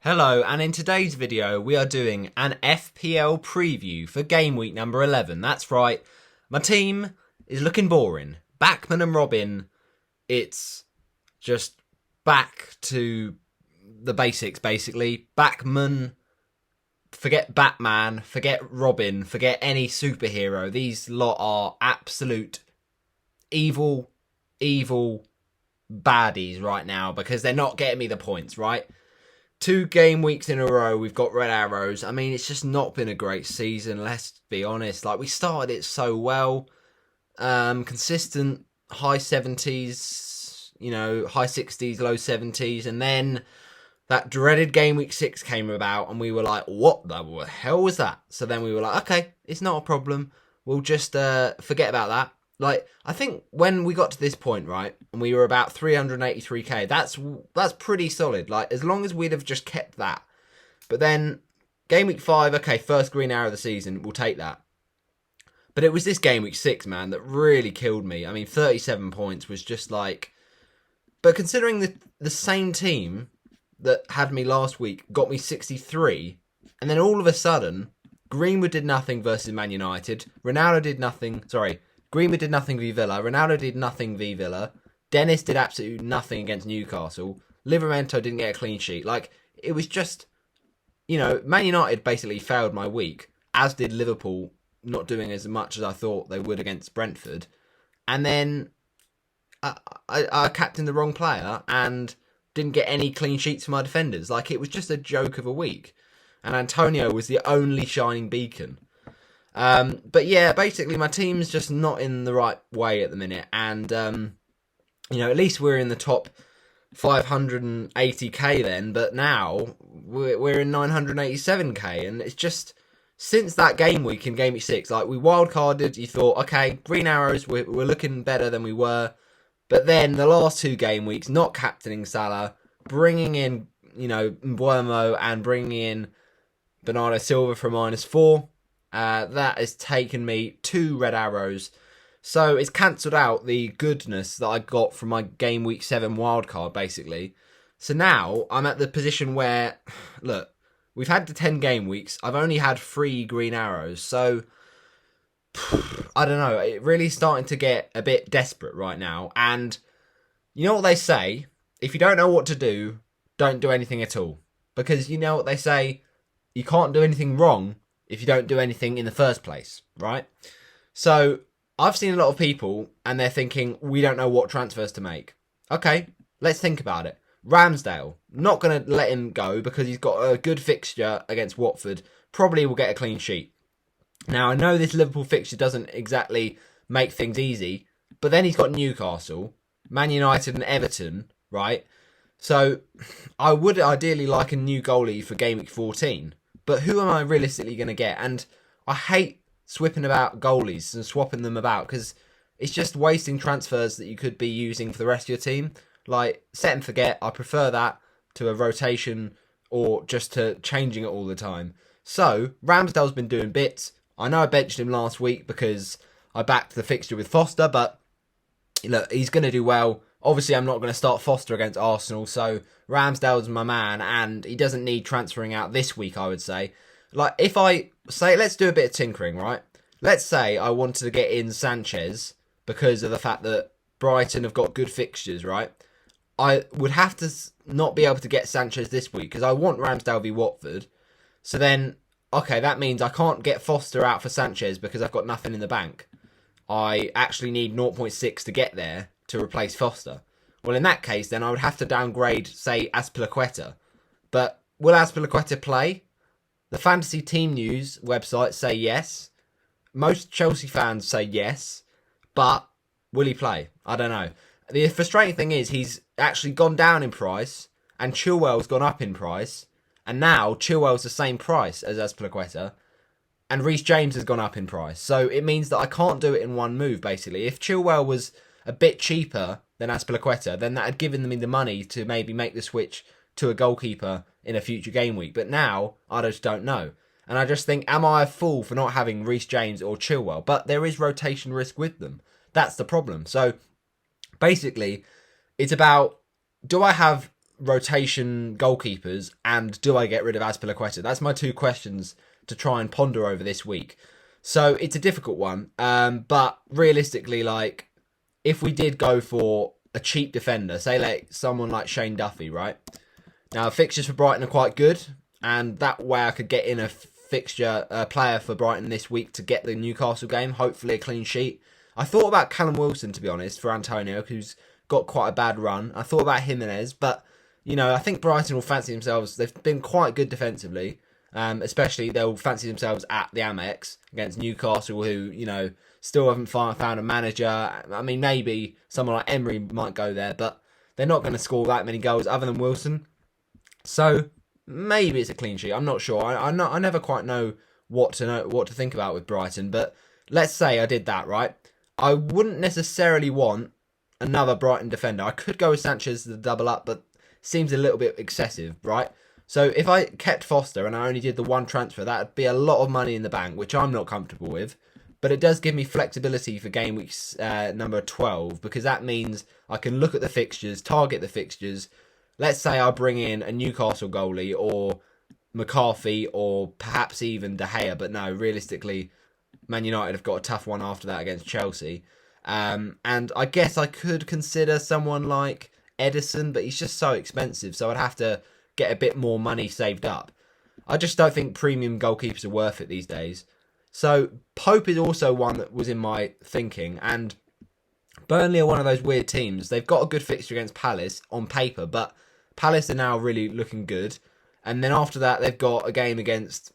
Hello, and in today's video we are doing an FPL preview for game week number 11. That's right, my team is looking boring. Backman and Robin, it's just back to the basics basically. Backman, forget Batman, forget Robin, forget any superhero. These lot are absolute evil baddies right now because they're not getting me the points, right? 2 game weeks in a row, we've got red arrows. I mean, it's just not been a great season, let's be honest. Like, we started it so well. Consistent high 70s, high 60s, low 70s. And then that dreaded game week 6 came about and we were like, what the hell was that? So then we were like, okay, it's not a problem. We'll just forget about that. Like, I think when we got to this point, right, and we were about 383k, that's pretty solid. Like, as long as we'd have just kept that. But then, game week 5, okay, first green arrow of the season, we'll take that. But it was this game week 6, man, that really killed me. I mean, 37 points was just like... But considering the same team that had me last week got me 63, and then all of a sudden, Greenwood did nothing versus Man United, Ronaldo did nothing, Greenwood did nothing v Villa. Ronaldo did nothing v Villa. Dennis did absolutely nothing against Newcastle. Livramento didn't get a clean sheet. Like, it was just, Man United basically failed my week, as did Liverpool not doing as much as I thought they would against Brentford. And then I captained the wrong player and didn't get any clean sheets for my defenders. Like, it was just a joke of a week. And Antonio was the only shining beacon. But yeah, basically my team's just not in the right way at the minute, and at least we're in the top 580k then, but now we're in 987k, and it's just since that game week in game week 6, like, we wildcarded, you thought, okay, green arrows, we're looking better than we were, but then the last 2 game weeks, not captaining Salah, bringing in, Mbuemo and bringing in Bernardo Silva for -4. That has taken me 2 red arrows. So it's cancelled out the goodness that I got from my game week 7 wildcard, basically. So now I'm at the position where, look, we've had the 10 game weeks. I've only had 3 green arrows. So, I don't know. It's really starting to get a bit desperate right now. And you know what they say? If you don't know what to do, don't do anything at all. Because you know what they say? You can't do anything wrong if you don't do anything in the first place, right? So, I've seen a lot of people, and they're thinking, we don't know what transfers to make. Okay, let's think about it. Ramsdale, not going to let him go because he's got a good fixture against Watford. Probably will get a clean sheet. Now, I know this Liverpool fixture doesn't exactly make things easy, but then he's got Newcastle, Man United and Everton, right? So, I would ideally like a new goalie for game week 14. But who am I realistically going to get? And I hate swapping about goalies and swapping them about because it's just wasting transfers that you could be using for the rest of your team. Like, set and forget, I prefer that to a rotation or just to changing it all the time. So, Ramsdale's been doing bits. I know I benched him last week because I backed the fixture with Foster, but look, he's going to do well. Obviously, I'm not going to start Foster against Arsenal, so Ramsdale's my man, and he doesn't need transferring out this week, I would say. Like, if I say, let's do a bit of tinkering, right? Let's say I wanted to get in Sanchez because of the fact that Brighton have got good fixtures, right? I would have to not be able to get Sanchez this week because I want Ramsdale v Watford. So then, okay, that means I can't get Foster out for Sanchez because I've got nothing in the bank. I actually need 0.6 to get there to replace Foster. Well, in that case, then I would have to downgrade, say, Azpilicueta. But will Azpilicueta play? The Fantasy Team News website say yes. Most Chelsea fans say yes. But will he play? I don't know. The frustrating thing is he's actually gone down in price and Chilwell's gone up in price. And now Chilwell's the same price as Azpilicueta. And Reece James has gone up in price. So it means that I can't do it in one move, basically. If Chilwell was a bit cheaper than Azpilicueta, then that had given me the money to maybe make the switch to a goalkeeper in a future game week. But now, I just don't know. And I just think, am I a fool for not having Reece James or Chilwell? But there is rotation risk with them. That's the problem. So, basically, it's about, do I have rotation goalkeepers, and do I get rid of Azpilicueta? That's my two questions to try and ponder over this week. So it's a difficult one, but realistically, like, if we did go for a cheap defender, say like someone like Shane Duffy, right? Now, fixtures for Brighton are quite good, and that way I could get in a player for Brighton this week to get the Newcastle game, hopefully a clean sheet. I thought about Callum Wilson, to be honest, for Antonio, who's got quite a bad run. I thought about Jimenez, but, you know, I think Brighton will fancy themselves. They've been quite good defensively. Especially they'll fancy themselves at the Amex against Newcastle, who, you know, still haven't found a manager. I mean, maybe someone like Emery might go there, but they're not going to score that many goals other than Wilson. So maybe it's a clean sheet. I'm not sure. I never quite know what to think about with Brighton. But let's say I did that, right? I wouldn't necessarily want another Brighton defender. I could go with Sanchez to double up, but seems a little bit excessive, right? So if I kept Foster and I only did the one transfer, that would be a lot of money in the bank, which I'm not comfortable with. But it does give me flexibility for game week number 12, because that means I can look at the fixtures, target the fixtures. Let's say I bring in a Newcastle goalie or McCarthy or perhaps even De Gea. But no, realistically, Man United have got a tough one after that against Chelsea. And I guess I could consider someone like Edison, but he's just so expensive. So I'd have to get a bit more money saved up. I just don't think premium goalkeepers are worth it these days. So Pope is also one that was in my thinking, and Burnley are one of those weird teams. They've got a good fixture against Palace on paper, but Palace are now really looking good. And then after that, they've got a game against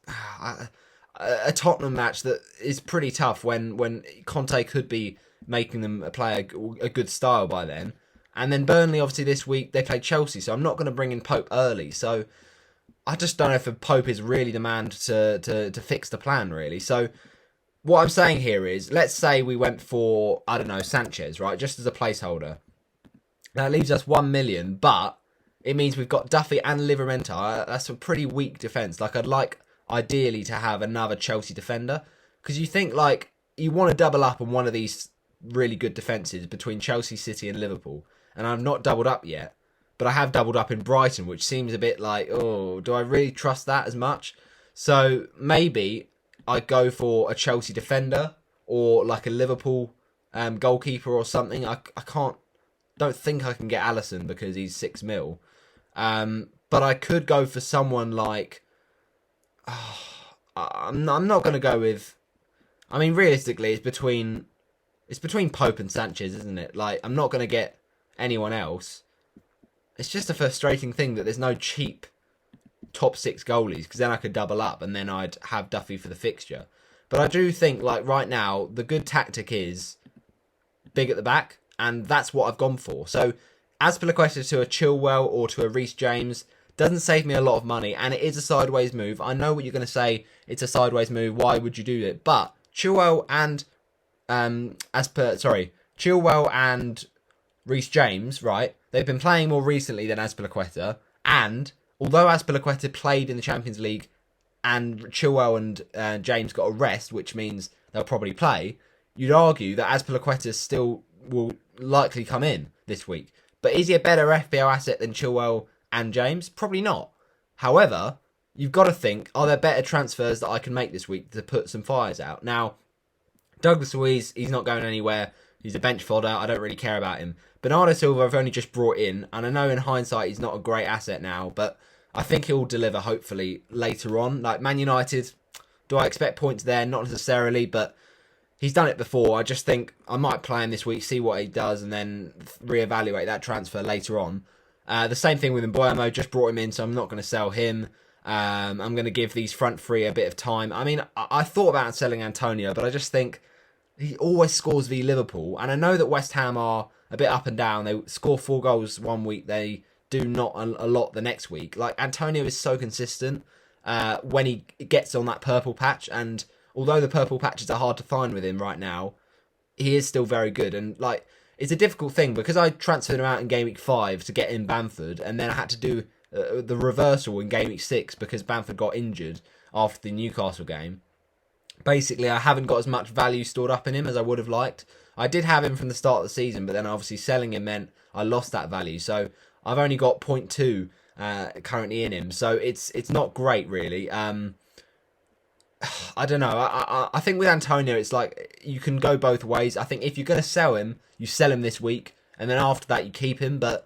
a Tottenham match that is pretty tough when Conte could be making them play a good style by then. And then Burnley, obviously, this week, they play Chelsea, so I'm not going to bring in Pope early. So I just don't know if Pope is really the man to fix the plan, really. So what I'm saying here is, let's say we went for, I don't know, Sanchez, right, just as a placeholder. That leaves us 1 million, but it means we've got Duffy and Livramento. That's a pretty weak defence. Like, I'd like, ideally, to have another Chelsea defender, because you think, like, you want to double up on one of these really good defences between Chelsea, City and Liverpool. And I've not doubled up yet, but I have doubled up in Brighton, which seems a bit like, oh, do I really trust that as much? So maybe I go for a Chelsea defender or like a Liverpool goalkeeper or something. I don't think I can get Alisson because he's 6 mil. But I could go for someone like, I'm not going to go with, I mean, realistically, it's between Pope and Sanchez, isn't it? Like, I'm not going to get anyone else. It's just a frustrating thing that there's no cheap top 6 goalies, because then I could double up and then I'd have Duffy for the fixture. But I do think, like, right now, the good tactic is big at the back, and that's what I've gone for. So, Azpilicueta to a Chilwell or to a Reece James doesn't save me a lot of money, and it is a sideways move. I know what you're going to say, it's a sideways move, why would you do it? But Chilwell and Chilwell and Reece James, right? They've been playing more recently than Azpilicueta, and although Azpilicueta played in the Champions League and Chilwell and James got a rest, which means they'll probably play, you'd argue that Azpilicueta still will likely come in this week. But is he a better FPL asset than Chilwell and James? Probably not. However, you've got to think, are there better transfers that I can make this week to put some fires out? Now, Douglas Luiz, he's not going anywhere. He's a bench fodder. I don't really care about him. Bernardo Silva I've only just brought in, and I know in hindsight he's not a great asset now, but I think he'll deliver hopefully later on. Like Man United, do I expect points there? Not necessarily, but he's done it before. I just think I might play him this week, see what he does, and then reevaluate that transfer later on. The same thing with Mboimo, just brought him in, so I'm not going to sell him. I'm going to give these front three a bit of time. I mean, I thought about selling Antonio, but I just think he always scores v Liverpool, and I know that West Ham are a bit up and down. They score 4 goals one week, they do not a lot the next week. Like, Antonio is so consistent when he gets on that purple patch, and although the purple patches are hard to find with him right now, he is still very good. And like, it's a difficult thing because I transferred him out in game week 5 to get in Bamford, and then I had to do the reversal in game week 6 because Bamford got injured after the Newcastle game. Basically, I haven't got as much value stored up in him as I would have liked. I did have him from the start of the season, but then obviously selling him meant I lost that value. So I've only got 0.2 currently in him, so it's not great really. I don't know. I think with Antonio, it's like you can go both ways. I think if you're going to sell him, you sell him this week, and then after that you keep him. But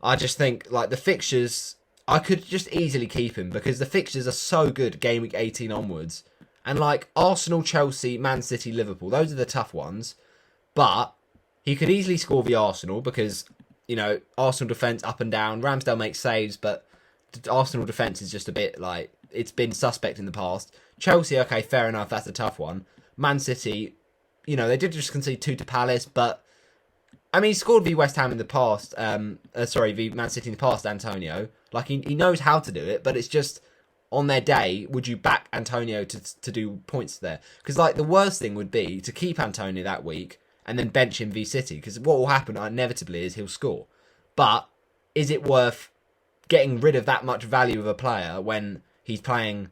I just think like the fixtures, I could just easily keep him because the fixtures are so good game week 18 onwards. And like Arsenal, Chelsea, Man City, Liverpool, those are the tough ones. But he could easily score the Arsenal because, you know, Arsenal defence up and down. Ramsdale makes saves, but Arsenal defence is just a bit like, it's been suspect in the past. Chelsea, okay, fair enough, that's a tough one. Man City, you know, they did just concede 2 to Palace, but I mean, he scored v West Ham in the past. V Man City in the past, Antonio. Like, he knows how to do it, but it's just, on their day, would you back Antonio to do points there? Because, like, the worst thing would be to keep Antonio that week and then bench him v City. Because what will happen, inevitably, is he'll score. But is it worth getting rid of that much value of a player when he's playing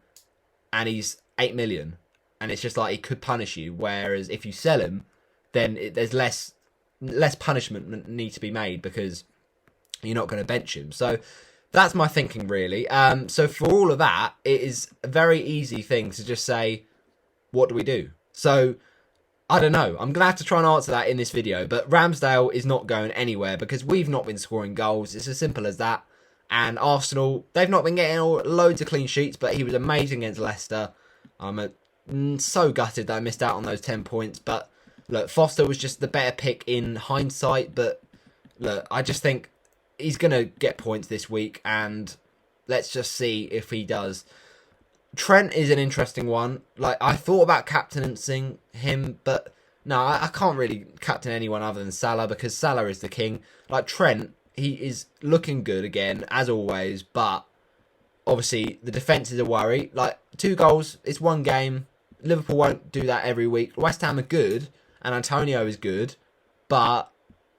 and he's 8 million? And it's just like, he could punish you. Whereas if you sell him, then there's less punishment need to be made because you're not going to bench him. So that's my thinking, really. So for all of that, it is a very easy thing to just say, what do we do? So I don't know. I'm going to have to try and answer that in this video. But Ramsdale is not going anywhere because we've not been scoring goals. It's as simple as that. And Arsenal, they've not been getting loads of clean sheets, but he was amazing against Leicester. I'm so gutted that I missed out on those 10 points. But look, Foster was just the better pick in hindsight. But look, I just think he's going to get points this week. And let's just see if he does. Trent is an interesting one. Like, I thought about captaining him, but no, I can't really captain anyone other than Salah because Salah is the king. Like, Trent, he is looking good again, as always, but obviously the defence is a worry. Like, 2 goals, it's one game. Liverpool won't do that every week. West Ham are good, and Antonio is good, but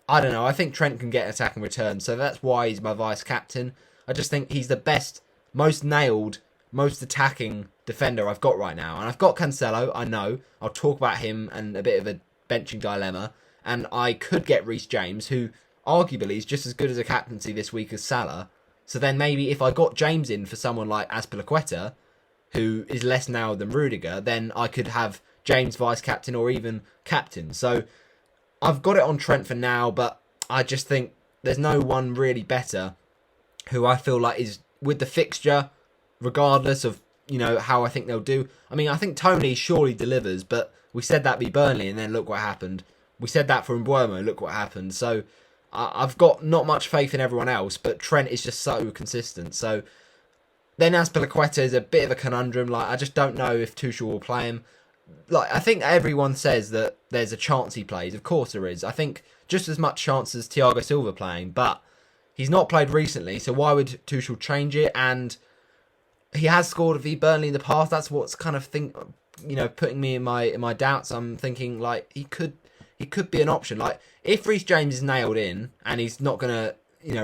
I don't know. I think Trent can get attacking returns, so that's why he's my vice-captain. I just think he's the best, most nailed, most attacking defender I've got right now. And I've got Cancelo, I know. I'll talk about him and a bit of a benching dilemma. And I could get Reece James, who arguably is just as good as a captaincy this week as Salah. So then maybe if I got James in for someone like Azpilicueta, who is less nailed than Rudiger, then I could have James vice-captain or even captain. So I've got it on Trent for now, but I just think there's no one really better who I feel like is with the fixture, regardless of, you know, how I think they'll do. I mean, I think Tony surely delivers, but we said that be Burnley, and then look what happened. We said that for Mbeumo, look what happened. So I've got not much faith in everyone else, but Trent is just so consistent. So then Azpilicueta is a bit of a conundrum. Like, I just don't know if Tuchel will play him. Like, I think everyone says that there's a chance he plays. Of course there is. I think just as much chance as Thiago Silva playing, but he's not played recently, so why would Tuchel change it? And he has scored v Burnley in the past. That's what's kind of putting me in my doubts. I'm thinking like he could be an option. Like, if Reece James is nailed in and he's not gonna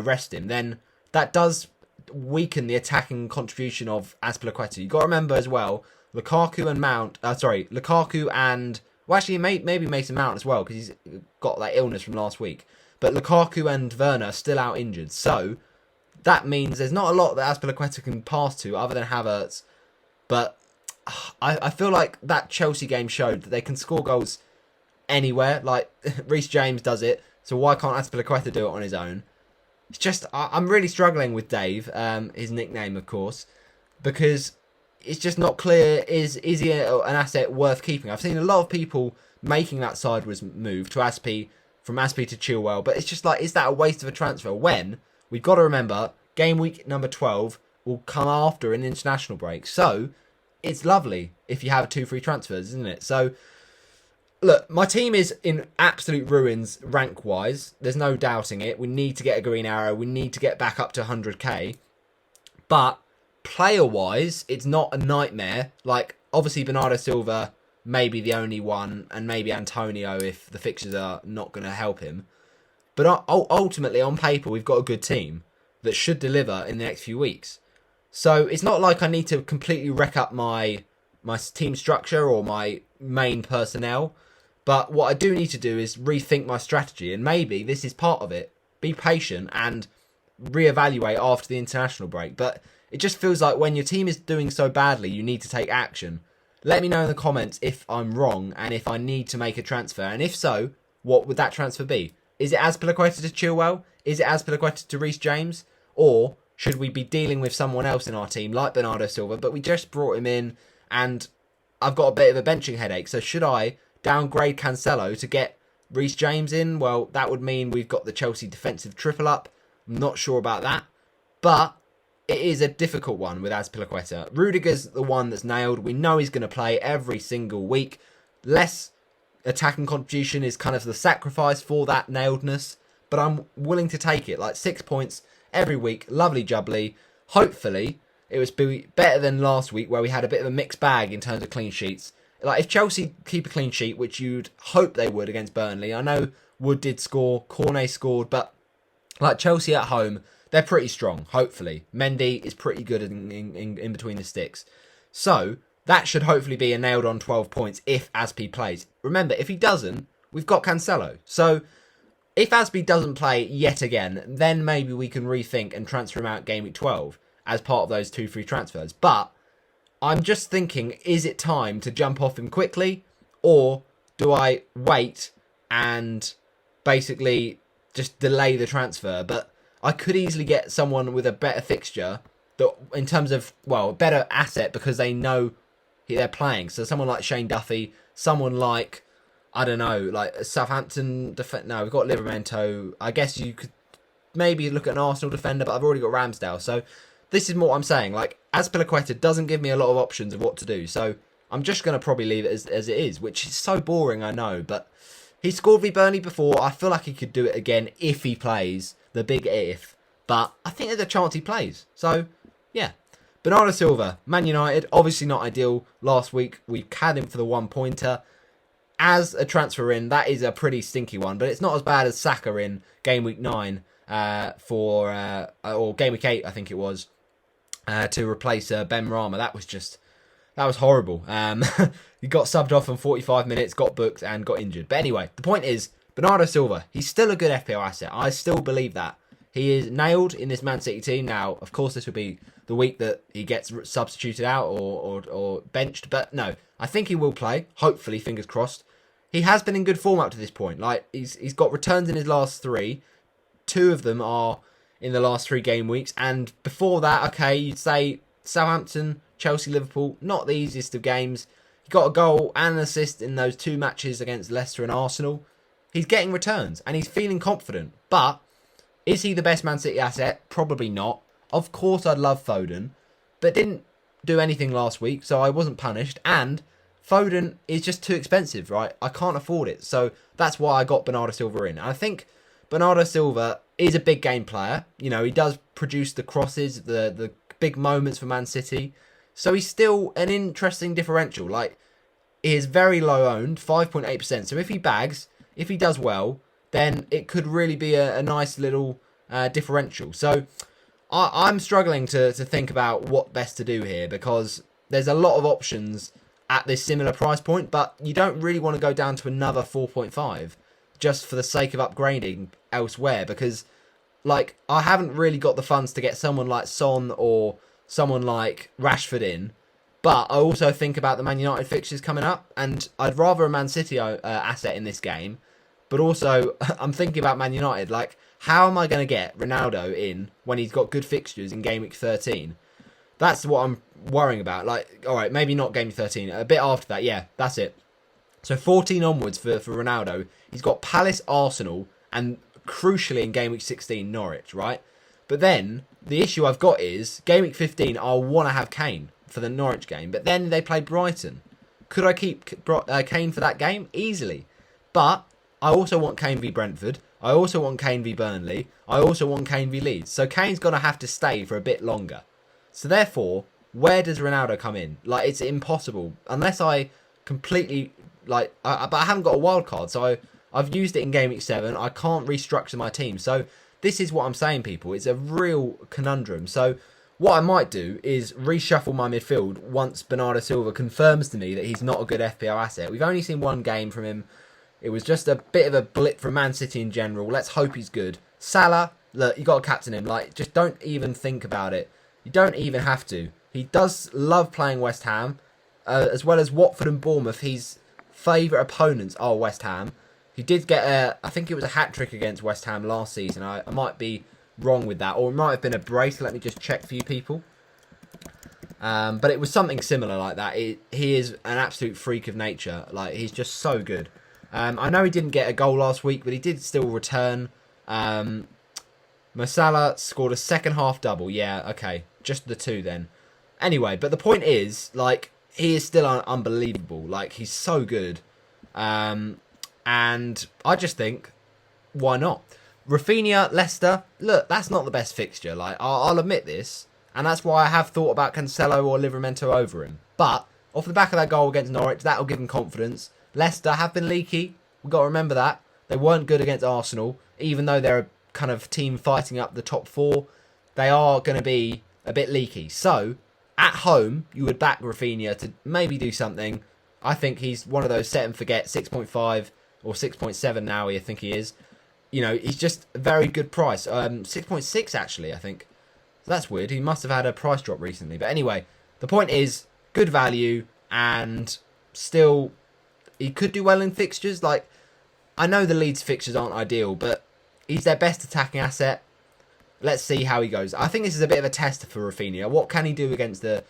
rest him, then that does weaken the attacking contribution of Azpilicueta. You got to remember as well, Lukaku and maybe Mason Mount as well, because he's got that illness from last week. But Lukaku and Werner are still out injured, so that means there's not a lot that Azpilicueta can pass to other than Havertz. But I feel like that Chelsea game showed that they can score goals anywhere. Like, Reece James does it, so why can't Azpilicueta do it on his own? It's just, I'm really struggling with Dave, his nickname, of course, because it's just not clear, is he an asset worth keeping? I've seen a lot of people making that sideways move to from Aspie to Chilwell, but it's just like, is that a waste of a transfer? When we've got to remember, game week number 12 will come after an international break, so it's lovely if you have 2 free transfers, isn't it? So look, my team is in absolute ruins rank-wise. There's no doubting it. We need to get a green arrow. We need to get back up to 100k. But player-wise, it's not a nightmare. Like, obviously, Bernardo Silva may be the only one, and maybe Antonio if the fixtures are not going to help him. But ultimately, on paper, we've got a good team that should deliver in the next few weeks. So it's not like I need to completely wreck up my team structure or my main personnel. But what I do need to do is rethink my strategy, and maybe this is part of it. Be patient and reevaluate after the international break. But it just feels like when your team is doing so badly, you need to take action. Let me know in the comments if I'm wrong and if I need to make a transfer. And if so, what would that transfer be? Is it Azpilicueta to Chilwell? Is it Azpilicueta to Reece James? Or should we be dealing with someone else in our team like Bernardo Silva, but we just brought him in and I've got a bit of a benching headache. So should I downgrade Cancelo to get Reece James in? Well, that would mean we've got the Chelsea defensive triple up. I'm not sure about that. But it is a difficult one with Azpilicueta. Rudiger's the one that's nailed. We know he's going to play every single week. Less attacking contribution is kind of the sacrifice for that nailedness. But I'm willing to take it. Like 6 points every week. Lovely jubbly. Hopefully, it was better than last week where we had a bit of a mixed bag in terms of clean sheets. Like if Chelsea keep a clean sheet, which you'd hope they would against Burnley. I know Wood did score. Cornet scored. But like Chelsea at home, they're pretty strong, hopefully. Mendy is pretty good in between the sticks. So, that should hopefully be a nailed on 12 points if Azpi plays. Remember, if he doesn't, we've got Cancelo. So, if Azpi doesn't play yet again, then maybe we can rethink and transfer him out game week 12 as part of those 2 free transfers. But, I'm just thinking, is it time to jump off him quickly? Or do I wait and basically just delay the transfer? But I could easily get someone with a better fixture, that in terms of, well, a better asset because they know they're playing. So someone like Shane Duffy, someone like, I don't know, like Southampton defender. No, we've got Livramento. I guess you could maybe look at an Arsenal defender, but I've already got Ramsdale. So this is what I'm saying. Like, Azpilicueta doesn't give me a lot of options of what to do. So I'm just going to probably leave it as it is, which is so boring, I know. But he scored v Burnley before. I feel like he could do it again if he plays. The big if. But I think there's a chance he plays. So, yeah. Bernardo Silva, Man United, obviously not ideal. Last week, we had him for the 1-pointer. As a transfer in, that is a pretty stinky one. But it's not as bad as Saka in game week 9 or game week 8, I think it was, to replace Ben Rama. That was horrible. He got subbed off in 45 minutes, got booked and got injured. But anyway, the point is, Bernardo Silva, he's still a good FPL asset. I still believe that. He is nailed in this Man City team. Now, of course, this will be the week that he gets substituted out or benched. But no, I think he will play. Hopefully, fingers crossed. He has been in good form up to this point. Like, he's got returns in his last 3. 2 of them are in the last 3 game weeks. And before that, okay, you'd say Southampton, Chelsea, Liverpool, not the easiest of games. He got a goal and an assist in those 2 matches against Leicester and Arsenal. He's getting returns and he's feeling confident. But is he the best Man City asset? Probably not. Of course, I'd love Foden, but didn't do anything last week, so I wasn't punished. And Foden is just too expensive, right? I can't afford it. So that's why I got Bernardo Silva in. And I think Bernardo Silva is a big game player. You know, he does produce the crosses, the big moments for Man City. So he's still an interesting differential. Like, he is very low owned, 5.8%. So if he bags, if he does well, then it could really be a nice little differential. So I'm struggling to think about what best to do here because there's a lot of options at this similar price point, but you don't really want to go down to another 4.5 just for the sake of upgrading elsewhere because, like, I haven't really got the funds to get someone like Son or someone like Rashford in, but I also think about the Man United fixtures coming up, and I'd rather a Man City asset in this game. But also, I'm thinking about Man United. Like, how am I going to get Ronaldo in when he's got good fixtures in game week 13? That's what I'm worrying about. Like, all right, maybe not game week 13. A bit after that, yeah, that's it. So 14 onwards for Ronaldo. He's got Palace, Arsenal, and crucially in game week 16, Norwich, right? But then, the issue I've got is, game week 15, I'll want to have Kane for the Norwich game. But then they play Brighton. Could I keep Kane for that game? Easily. But I also want Kane v Brentford. I also want Kane v Burnley. I also want Kane v Leeds. So Kane's going to have to stay for a bit longer. So therefore, where does Ronaldo come in? Like, it's impossible. Unless I completely, like, but I haven't got a wild card. So I've used it in game week 7. I can't restructure my team. So this is what I'm saying, people. It's a real conundrum. So what I might do is reshuffle my midfield once Bernardo Silva confirms to me that he's not a good FPL asset. We've only seen one game from him. It was just a bit of a blip from Man City in general. Let's hope he's good. Salah, look, you got to captain him. Like, just don't even think about it. You don't even have to. He does love playing West Ham, as well as Watford and Bournemouth. His favourite opponents are West Ham. He did get I think it was a hat-trick against West Ham last season. I might be wrong with that, or it might have been a brace. Let me just check for you people. But it was something similar like that. He is an absolute freak of nature. Like, he's just so good. I know he didn't get a goal last week, but he did still return. Mo Salah scored a second half double. Yeah, okay. Just the two then. Anyway, but the point is, like, he is still unbelievable. Like, he's so good. And I just think, why not? Rafinha, Leicester, look, that's not the best fixture. Like, I'll admit this. And that's why I have thought about Cancelo or Livramento over him. But, off the back of that goal against Norwich, that'll give him confidence. Leicester have been leaky. We've got to remember that. They weren't good against Arsenal. Even though they're a kind of team fighting up the top four, they are going to be a bit leaky. So, at home, you would back Rafinha to maybe do something. I think he's one of those set and forget 6.5 or 6.7 now, I think he is. You know, he's just a very good price. 6.6 actually, I think. So that's weird. He must have had a price drop recently. But anyway, the point is, good value, and still, he could do well in fixtures. Like, I know the Leeds fixtures aren't ideal, but he's their best attacking asset. Let's see how he goes. I think this is a bit of a test for Rafinha. What can he do against the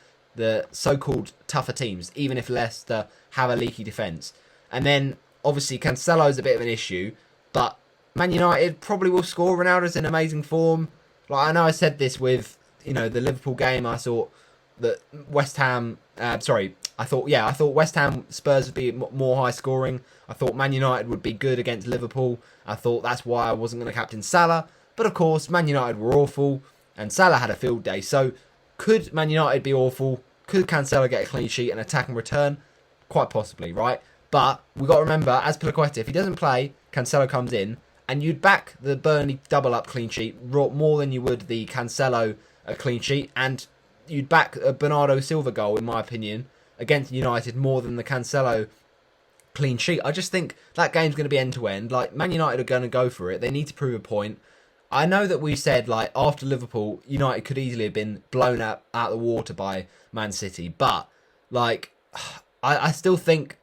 so-called tougher teams, even if Leicester have a leaky defence? And then, obviously, Cancelo's a bit of an issue, but Man United probably will score. Ronaldo's in amazing form. Like, I know I said this with, you know, the Liverpool game. I thought that West Ham... I thought West Ham Spurs would be more high scoring. I thought Man United would be good against Liverpool. I thought that's why I wasn't going to captain Salah. But of course, Man United were awful, and Salah had a field day. So, could Man United be awful? Could Cancelo get a clean sheet and attack and return? Quite possibly, right? But we've got to remember, as Azpilicueta, if he doesn't play, Cancelo comes in, and you'd back the Burnley double-up clean sheet more than you would the Cancelo clean sheet, and you'd back a Bernardo Silva goal, in my opinion, against United more than the Cancelo clean sheet. I just think that game's going to be end-to-end. Like, Man United are going to go for it. They need to prove a point. I know that we said, like, after Liverpool, United could easily have been blown out the water by Man City. But, like, I still think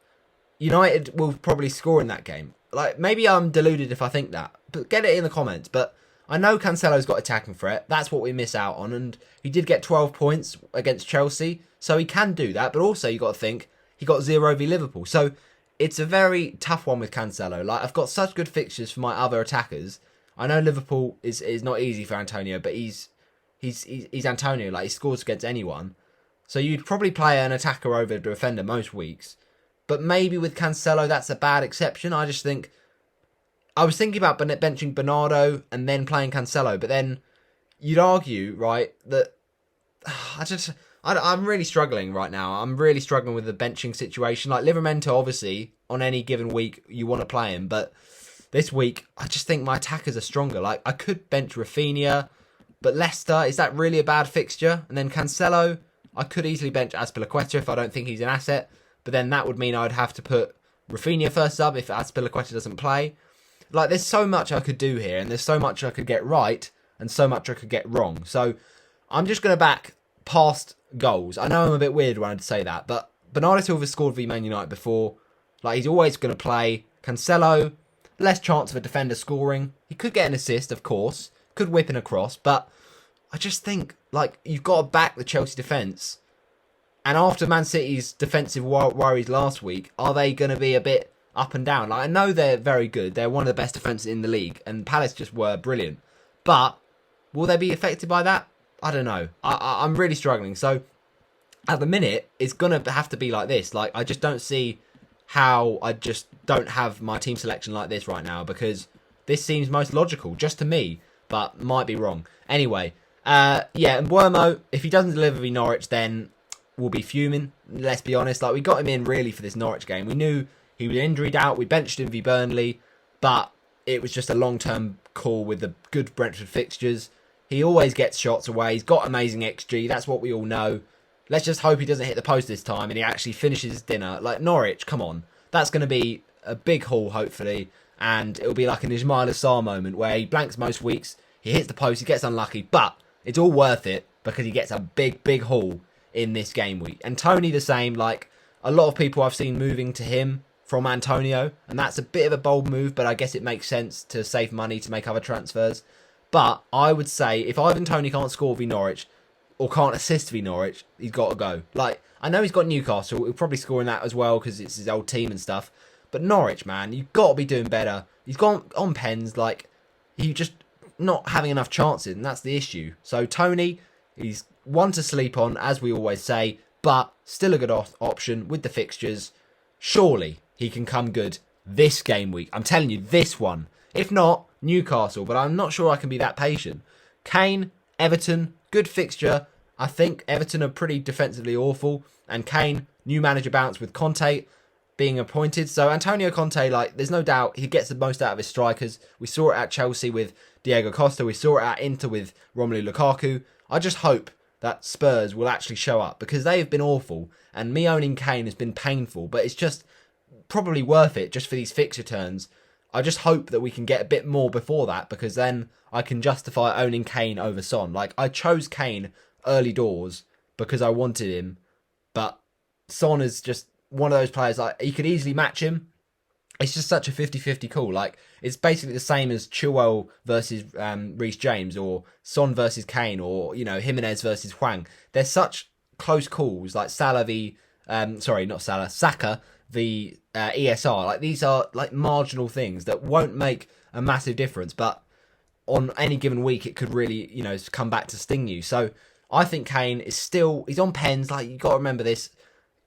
United will probably score in that game. Like, maybe I'm deluded if I think that. But get it in the comments. But I know Cancelo's got attacking threat. That's what we miss out on. And he did get 12 points against Chelsea. So he can do that. But also, you got to think, he got 0 v Liverpool. So it's a very tough one with Cancelo. Like, I've got such good fixtures for my other attackers. I know Liverpool is not easy for Antonio, but he's Antonio. Like, he scores against anyone. So you'd probably play an attacker over a defender most weeks. But maybe with Cancelo, that's a bad exception. I just think... I was thinking about benching Bernardo and then playing Cancelo. But then you'd argue, right, that... I'm really struggling right now. I'm really struggling with the benching situation. Like, Livramento, obviously, on any given week, you want to play him. But this week, I just think my attackers are stronger. Like, I could bench Rafinha, but Leicester, is that really a bad fixture? And then Cancelo, I could easily bench Azpilicueta if I don't think he's an asset. But then that would mean I'd have to put Rafinha first sub if Azpilicueta doesn't play. Like, there's so much I could do here, and there's so much I could get right, and so much I could get wrong. So, I'm just going to back past goals. I know I'm a bit weird when I say that, but Bernardo Silva scored v Man United before. Like, he's always going to play. Cancelo, less chance of a defender scoring. He could get an assist, of course. Could whip in a cross, but I just think, like, you've got to back the Chelsea defence. And after Man City's defensive worries last week, are they going to be a bit up and down? Like, I know they're very good. They're one of the best defences in the league, and Palace just were brilliant. But will they be affected by that? I don't know. I'm really struggling. So, at the minute, it's going to have to be like this. Like, I just don't see how I just don't have my team selection like this right now, because this seems most logical, just to me, but might be wrong. Anyway, and Wermo, if he doesn't deliver v Norwich, then we'll be fuming. Let's be honest. Like, we got him in really for this Norwich game. We knew he was injured out. We benched him v Burnley, but it was just a long-term call with the good Brentford fixtures. He always gets shots away. He's got amazing XG. That's what we all know. Let's just hope he doesn't hit the post this time and he actually finishes his dinner. Like, Norwich, come on. That's going to be a big haul, hopefully. And it'll be like an Ismail Assar moment where he blanks most weeks. he hits the post, he gets unlucky, but it's all worth it because he gets a big haul in this game week. And Tony the same, like a lot of people I've seen moving to him from Antonio, and that's a bit of a bold move, but I guess it makes sense to save money to make other transfers. But I would say if Ivan Toney can't score v Norwich or can't assist v Norwich, he's got to go. Like, I know he's got Newcastle, he'll probably score in that as well because it's his old team and stuff. But Norwich, man, you've got to be doing better. He's gone on pens, like, he just not having enough chances, and that's the issue. So Toney, he's one to sleep on, as we always say, but still a good option with the fixtures. Surely he can come good this game week. I'm telling you, this one. If not, Newcastle, but I'm not sure I can be that patient. Kane, Everton, good fixture. I think Everton are pretty defensively awful, and Kane, new manager bounce with Conte being appointed. So Antonio Conte, like, there's no doubt he gets the most out of his strikers. We saw it at Chelsea with Diego Costa. We saw it at Inter with Romelu Lukaku. I just hope that Spurs will actually show up because they have been awful, and me owning Kane has been painful, but it's just probably worth it just for these fixture turns. I just hope that we can get a bit more before that because then I can justify owning Kane over Son. Like, I chose Kane early doors because I wanted him, but Son is just one of those players, like, you could easily match him. It's just such a 50-50 call. Like, it's basically the same as Chilwell versus Reece James or Son versus Kane or, you know, Jimenez versus Hwang. They're such close calls, like Salah v... Saka v ESR. Like, these are, like, marginal things that won't make a massive difference, but on any given week, it could really, you know, come back to sting you. So I think Kane is still... He's on pens. Like, you got to remember this.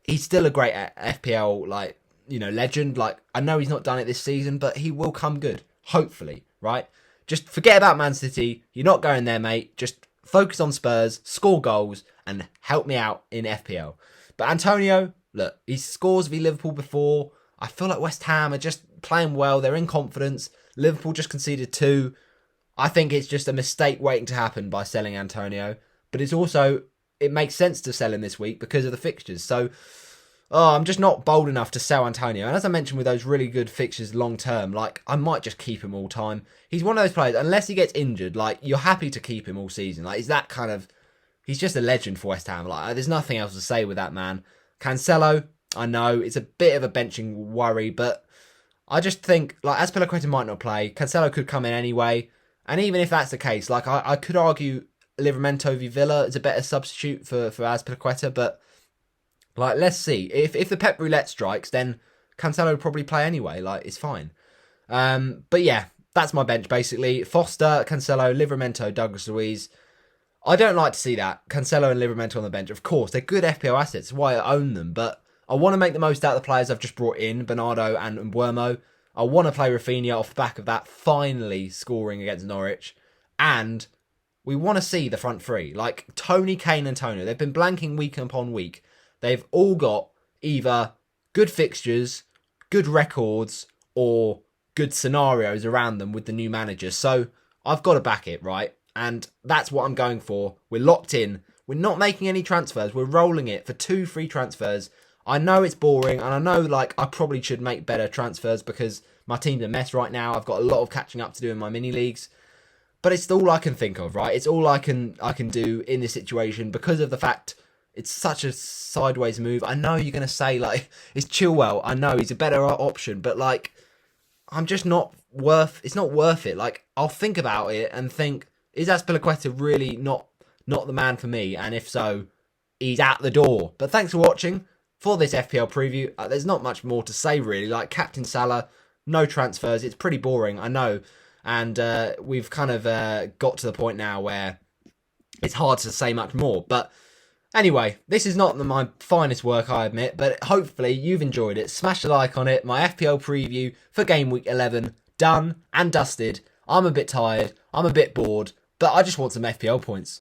He's still a great FPL, like, you know, legend. Like, I know he's not done it this season, but he will come good. Hopefully, right? Just forget about Man City. You're not going there, mate. Just focus on Spurs, score goals, and help me out in FPL. But Antonio, look, he scores v Liverpool before. I feel like West Ham are just playing well. They're in confidence. Liverpool just conceded 2. I think it's just a mistake waiting to happen by selling Antonio. But it's also, it makes sense to sell him this week because of the fixtures. So, I'm just not bold enough to sell Antonio. And as I mentioned with those really good fixtures long term, like, I might just keep him all time. He's one of those players, unless he gets injured, like, you're happy to keep him all season. Like, he's that kind of... He's just a legend for West Ham. Like, there's nothing else to say with that man. Cancelo, I know, it's a bit of a benching worry, but I just think, like, Azpilicueta might not play. Cancelo could come in anyway. And even if that's the case, like, I could argue Livramento v Villa is a better substitute for Azpilicueta, but, like, let's see. If the Pep Roulette strikes, then Cancelo would probably play anyway. Like, it's fine. But yeah, that's my bench, basically. Foster, Cancelo, Livramento, Douglas Luiz. I don't like to see that. Cancelo and Livramento on the bench. Of course, they're good FPL assets. That's why I own them. But I want to make the most out of the players I've just brought in, Bernardo and Mbeumo. I want to play Rafinha off the back of that finally scoring against Norwich. And we want to see the front three. Like, Tony, Kane, and Antonio. They've been blanking week upon week. They've all got either good fixtures, good records, or good scenarios around them with the new manager. So I've got to back it, right? And that's what I'm going for. We're locked in. We're not making any transfers. We're rolling it for 2 free transfers. I know it's boring, and I know, like, I probably should make better transfers because my team's a mess right now. I've got a lot of catching up to do in my mini leagues. But it's all I can think of, right? It's all I can do in this situation because of the fact it's such a sideways move. I know you're going to say, like, it's Chilwell. I know he's a better option, but, like, I'm just not worth... It's not worth it. Like, I'll think about it and think, is Azpilicueta really not the man for me? And if so, he's out the door. But thanks for watching for this FPL preview. There's not much more to say, really. Like, Captain Salah, no transfers. It's pretty boring, I know. And we've kind of got to the point now where it's hard to say much more. But anyway, this is not my finest work, I admit. But hopefully you've enjoyed it. Smash a like on it. My FPL preview for Game Week 11. Done and dusted. I'm a bit tired. I'm a bit bored. But I just want some FPL points.